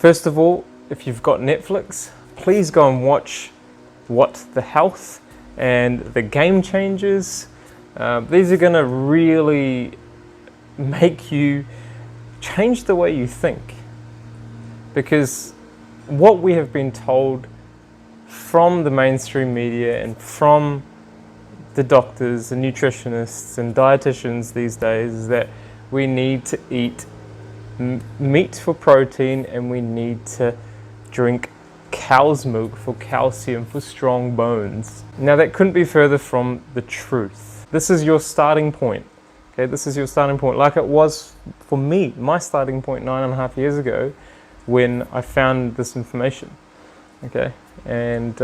First of all, if you've got Netflix, please go and watch What the Health and the Game Changers. These are going to really make you change the way you think, because what we have been told from the mainstream media and from the doctors and nutritionists and dietitians these days is that we need to eat meat for protein and we need to drink cow's milk for calcium for strong bones. Now that couldn't be further from the truth. This is your starting point. Okay, this is your starting point, like it was for me, my starting point 9.5 years ago when I found this information. Okay, and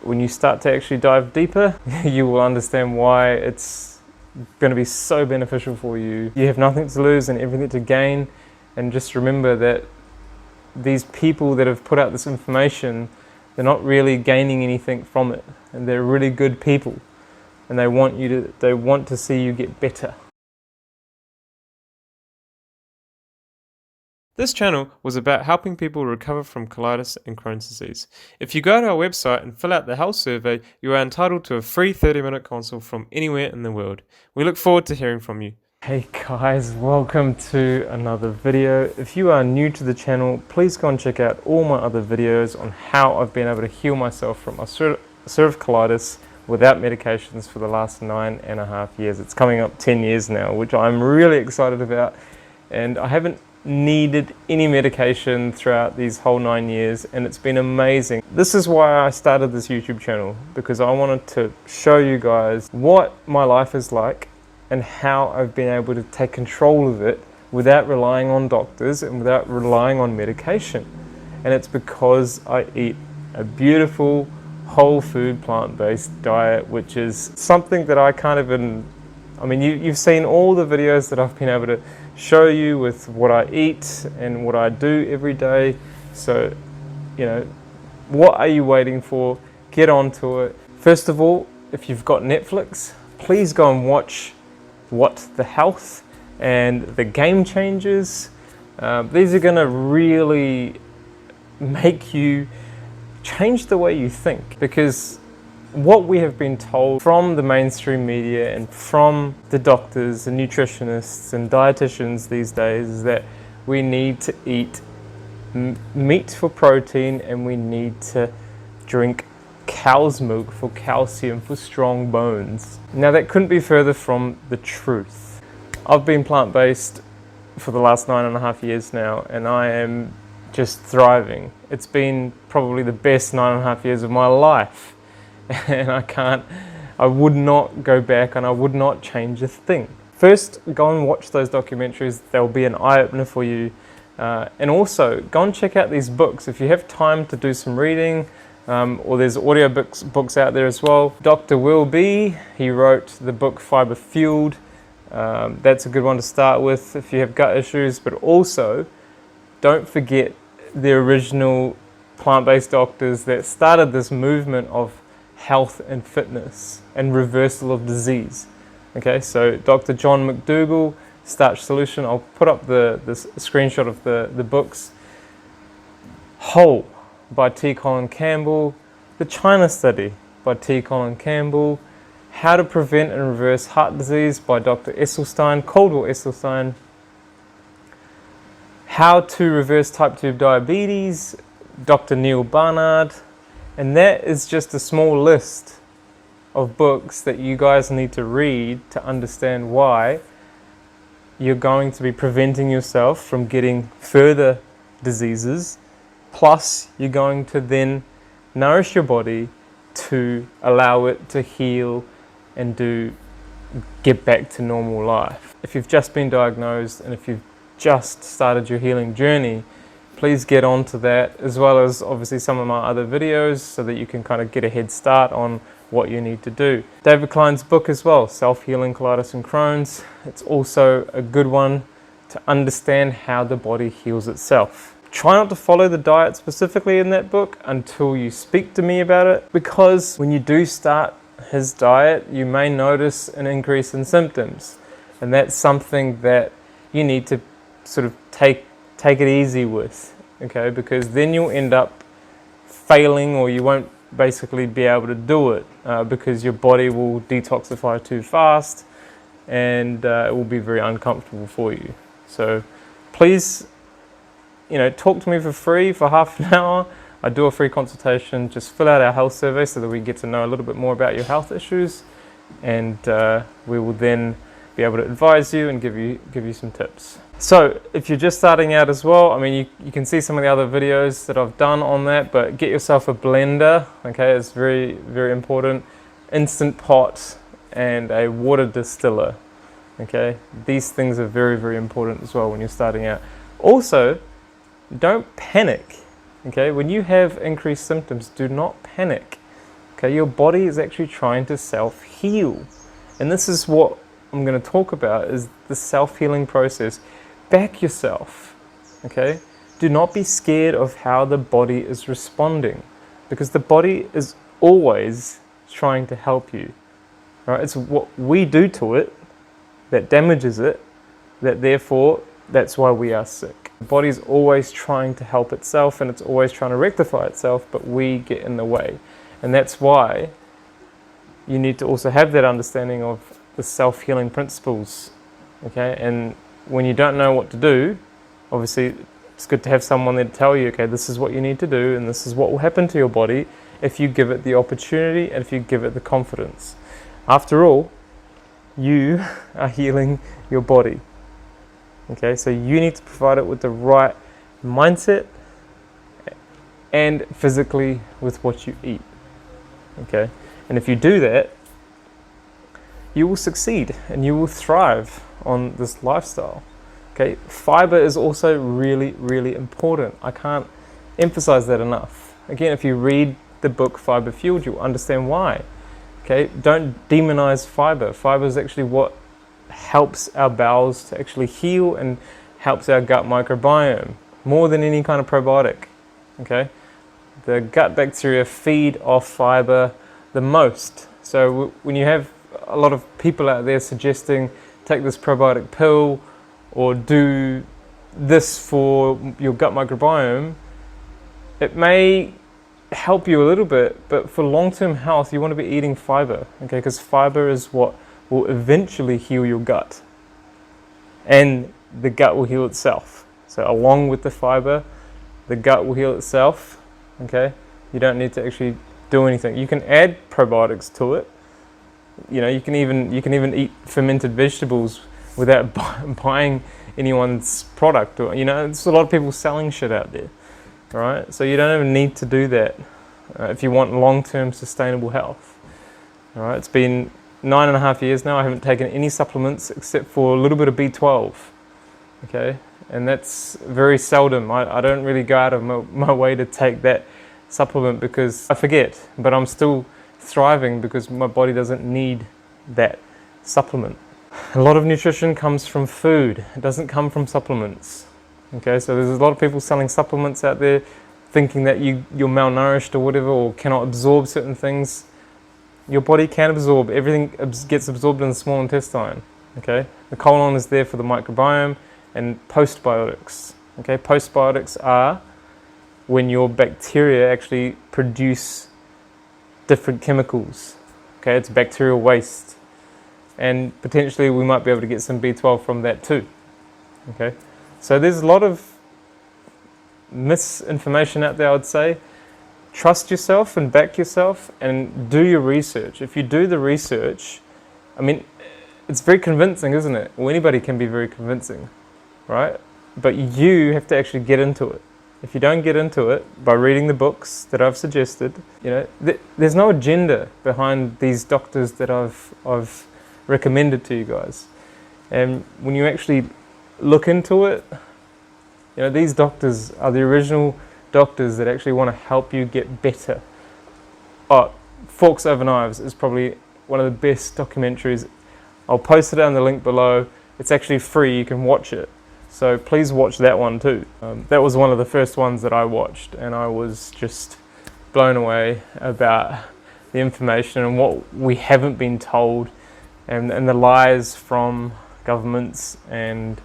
when you start to actually dive deeper, you will understand why it's going to be so beneficial for you. You have nothing to lose and everything to gain, and just remember that these people that have put out this information, they're not really gaining anything from it, and they're really good people, and they want to see you get better. This channel was about helping people recover from colitis and Crohn's disease. If you go to our website and fill out the health survey, you are entitled to a free 30-minute consult from anywhere in the world. We look forward to hearing from you. Hey guys, welcome to another video. If you are new to the channel, please go and check out all my other videos on how I've been able to heal myself from ulcerative colitis without medications for the last 9.5 years. It's coming up 10 years now, which I'm really excited about, and I haven't needed any medication throughout these whole 9 years, and it's been amazing. This is why I started this YouTube channel, because I wanted to show you guys what my life is like and how I've been able to take control of it without relying on doctors and without relying on medication. And it's because I eat a beautiful whole food plant-based diet, which is something that I can't even, I mean, you've seen all the videos that I've been able to show you with what I eat and what I do every day. So, you know, what are you waiting for? Get onto it. First of all, if you've got Netflix, please go and watch What the Health and the Game Changers. These are going to really make you change the way you think, because what we have been told from the mainstream media and from the doctors and nutritionists and dietitians these days is that we need to eat meat for protein and we need to drink cow's milk for calcium for strong bones. Now that couldn't be further from the truth. I've been plant-based for the last 9.5 years now, and I am just thriving. It's been probably the best 9.5 years of my life. And I would not go back, and I would not change a thing. First, go and watch those documentaries. They'll be an eye-opener for you. And also, go and check out these books. If you have time to do some reading, or there's audio books out there as well. Dr. Will B, he wrote the book Fiber Fueled. That's a good one to start with if you have gut issues. But also, don't forget the original plant-based doctors that started this movement of health and fitness and reversal of disease. Okay, so Dr. John McDougall, Starch Solution. I'll put up the screenshot of the books. Whole by T. Colin Campbell, The China Study by T. Colin Campbell, How to Prevent and Reverse Heart Disease by Dr. Esselstyn, Caldwell Esselstyn, How to Reverse Type 2 Diabetes, Dr. Neil Barnard. And that is just a small list of books that you guys need to read to understand why you're going to be preventing yourself from getting further diseases. Plus, you're going to then nourish your body to allow it to heal and get back to normal life. If you've just been diagnosed and if you've just started your healing journey, please get onto that, as well as obviously some of my other videos, so that you can kind of get a head start on what you need to do. David Klein's book as well, Self-Healing Colitis and Crohn's. It's also a good one to understand how the body heals itself. Try not to follow the diet specifically in that book until you speak to me about it, because when you do start his diet, you may notice an increase in symptoms, and that's something that you need to sort of take it easy with. okay, because then you'll end up failing, or you won't basically be able to do it because your body will detoxify too fast, and it will be very uncomfortable for you. So please, talk to me for free for half an hour. I do a free consultation. Just fill out our health survey so that we get to know a little bit more about your health issues, and we will then be able to advise you and give you some tips. So if you're just starting out as well, I mean, you can see some of the other videos that I've done on that, but get yourself a blender, okay? It's very, very important. Instant pot and a water distiller, okay? These things are very, very important as well when you're starting out. Also, don't panic, okay? When you have increased symptoms, do not panic, okay? Your body is actually trying to self-heal. And this is what I'm going to talk about, is the self-healing process. Back yourself, okay? Do not be scared of how the body is responding, because the body is always trying to help you, right? It's what we do to it that damages it, that's why we are sick. The body's always trying to help itself, and it's always trying to rectify itself, but we get in the way. And that's why you need to also have that understanding of the self-healing principles, okay? And when you don't know what to do, obviously it's good to have someone there to tell you, okay, this is what you need to do, and this is what will happen to your body if you give it the opportunity and if you give it the confidence. After all, you are healing your body, okay? So you need to provide it with the right mindset and physically with what you eat, okay? And if you do that, you will succeed and you will thrive on this lifestyle, okay? Fiber is also really, really important. I can't emphasize that enough. Again, if you read the book Fiber Fueled, you'll understand why, okay? Don't demonize fiber. Fiber is actually what helps our bowels to actually heal and helps our gut microbiome more than any kind of probiotic, okay? The gut bacteria feed off fiber the most. So when you have a lot of people out there suggesting take this probiotic pill or do this for your gut microbiome, it may help you a little bit, but for long-term health you want to be eating fiber, okay? Because fiber is what will eventually heal your gut, and the gut will heal itself. So along with the fiber, the gut will heal itself, okay? You don't need to actually do anything. You can add probiotics to it. You can even eat fermented vegetables without buying anyone's product, or there's a lot of people selling shit out there, all right? So you don't even need to do that if you want long-term sustainable health, all right? It's been 9.5 years now. I haven't taken any supplements except for a little bit of B12, okay? And that's very seldom. I don't really go out of my way to take that supplement because I forget, but I'm still thriving because my body doesn't need that supplement. A lot of nutrition comes from food. It doesn't come from supplements. Okay, so there's a lot of people selling supplements out there thinking that you're malnourished or whatever, or cannot absorb certain things. Your body can absorb. Everything gets absorbed in the small intestine. Okay, the colon is there for the microbiome and postbiotics. Okay, postbiotics are when your bacteria actually produce different chemicals. Okay, it's bacterial waste, and potentially we might be able to get some B12 from that too. Okay, so there's a lot of misinformation out there. I would say trust yourself and back yourself and do your research. If you do the research, I mean, it's very convincing, isn't it? Well, anybody can be very convincing, right? But you have to actually get into it. If you don't get into it by reading the books that I've suggested, there's no agenda behind these doctors that I've recommended to you guys. And when you actually look into it, these doctors are the original doctors that actually want to help you get better. Forks Over Knives is probably one of the best documentaries. I'll post it down the link below. It's actually free, you can watch it. So please watch that one too. That was one of the first ones that I watched, and I was just blown away about the information and what we haven't been told, and the lies from governments and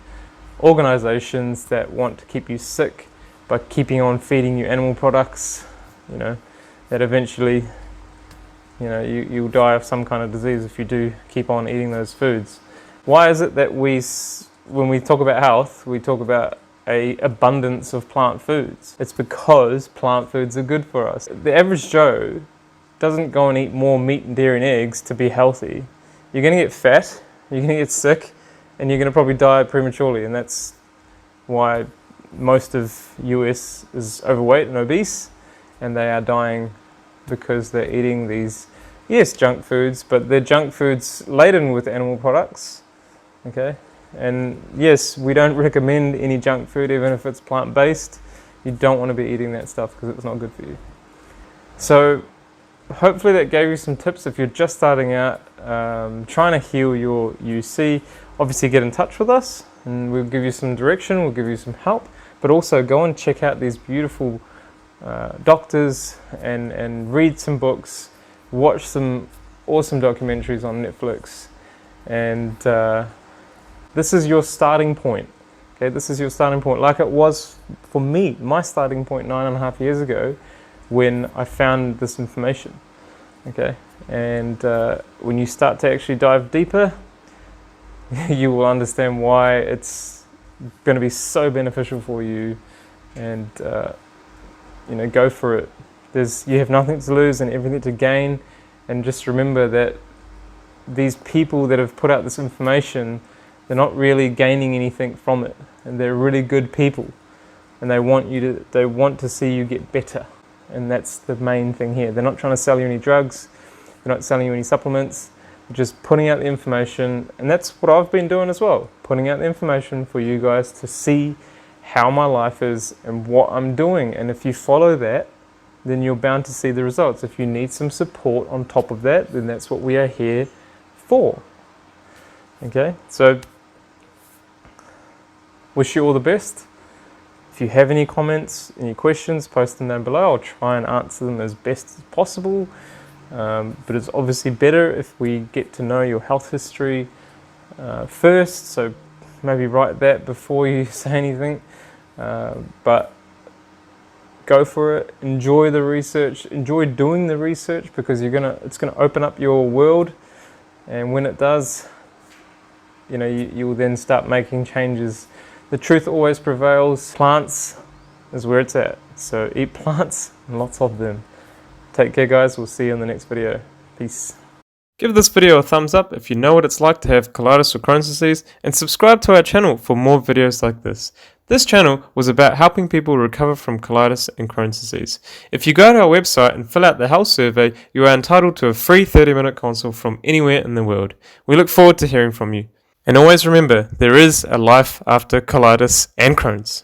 organizations that want to keep you sick by keeping on feeding you animal products, that eventually, you'll die of some kind of disease if you do keep on eating those foods. Why is it that when we talk about health, we talk about an abundance of plant foods? It's because plant foods are good for us. The average Joe doesn't go and eat more meat and dairy and eggs to be healthy. You're going to get fat, you're going to get sick, and you're going to probably die prematurely. And that's why most of US is overweight and obese, and they are dying because they're eating these, junk foods, but they're junk foods laden with animal products. Okay, and yes, we don't recommend any junk food, even if it's plant-based. You don't want to be eating that stuff because it's not good for you. So hopefully that gave you some tips if you're just starting out, trying to heal your UC. Obviously get in touch with us and we'll give you some direction, we'll give you some help, but also go and check out these beautiful doctors and read some books, watch some awesome documentaries on Netflix, and this is your starting point. Okay, this is your starting point, like it was for me, my starting point 9.5 years ago when I found this information. Okay, and when you start to actually dive deeper, you will understand why it's going to be so beneficial for you, and go for it. You have nothing to lose and everything to gain, and just remember that these people that have put out this information, they're not really gaining anything from it, and they're really good people, and they want to see you get better, and that's the main thing here. They're not trying to sell you any drugs, they're not selling you any supplements, they're just putting out the information, and that's what I've been doing as well, putting out the information for you guys to see how my life is and what I'm doing, and if you follow that, then you're bound to see the results. If you need some support on top of that, then that's what we are here for. Okay, so wish you all the best. If you have any comments, any questions, post them down below. I'll try and answer them as best as possible. But it's obviously better if we get to know your health history first. So maybe write that before you say anything. But go for it. Enjoy the research. Enjoy doing the research, because it's gonna open up your world. And when it does, you will then start making changes. The truth always prevails. Plants is where it's at. So eat plants, and lots of them. Take care, guys. We'll see you in the next video. Peace. Give this video a thumbs up if you know what it's like to have colitis or Crohn's disease, and subscribe to our channel for more videos like this. This channel was about helping people recover from colitis and Crohn's disease. If you go to our website and fill out the health survey, you are entitled to a free 30-minute consult from anywhere in the world. We look forward to hearing from you. And always remember, there is a life after colitis and Crohn's.